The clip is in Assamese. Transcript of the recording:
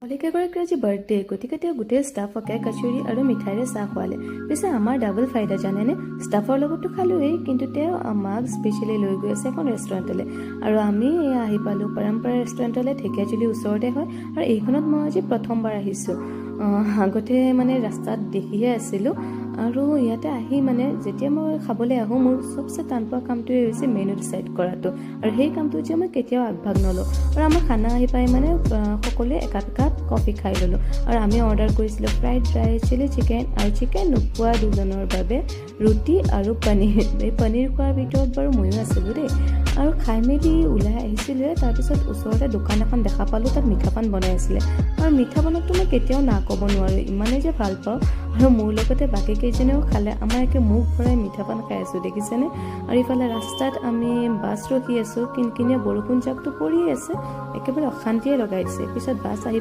কলিকাগৰাকীৰ আজি বাৰ্থডে, গতিকে তেওঁ গোটেই ষ্টাফকে কচুৰি আৰু মিঠাইৰে চাহ খোৱালে। পিছে আমাৰ ডাবল ফাইদা জানেনে? ষ্টাফৰ লগতো খালোৱেই, কিন্তু তেওঁ আমাক স্পেচিয়েলি লৈ গৈ আছে এখন ৰেষ্টুৰেণ্টলৈ। আৰু আমি আহি পালোঁ পৰম্পৰা ৰেষ্টুৰেণ্টলৈ, ঢেকীয়াজুলি ওচৰতে হয়। আৰু এইখনত মই আজি প্ৰথমবাৰ আহিছোঁ। আগতে মানে ৰাস্তাত দেখিহে আছিলোঁ। আৰু ইয়াতে আহি মানে যেতিয়া মই খাবলৈ আহোঁ, মোৰ চবচে টান পোৱা কামটোৱে হৈছে মেনু ডিচাইড কৰাটো। আৰু সেই কামটো যে মই কেতিয়াও আগভাগ নলওঁ। আৰু আমাৰ খানা আহি পাই মানে সকলোৱে একাপ কফি খাই ল'লোঁ। আৰু আমি অৰ্ডাৰ কৰিছিলোঁ ফ্ৰাইড ৰাইচ, চিলি চিকেন আৰু চিকেন নোখোৱা দুজনৰ বাবে ৰুটি আৰু পনীৰ। এই পনীৰ খোৱাৰ ভিতৰত বাৰু ময়ো আছিলোঁ দেই। আৰু খাই মেলি ওলাই আহিছিলোঁ। তাৰপিছত ওচৰতে দোকান এখন দেখা পালোঁ, তাত মিঠা পান বনাই আছিলে। আৰু মিঠা পানততো মই কেতিয়াও না ক'ব নোৱাৰোঁ, ইমানেই যে ভাল পাওঁ। আৰু মোৰ লগতে বাকী কেইজনেও খালে। আমাৰ একে মুখ ভৰাই মিঠা পান খাই আছোঁ, দেখিছেনে? আৰু ইফালে ৰাস্তাত আমি বাছ ৰখি আছোঁ, কিনকিনীয়া বৰষুণ জাকটো পৰিয়ে আছে, একেবাৰে অশান্তিয়ে লগাই দিছে। পিছত বাছ আহি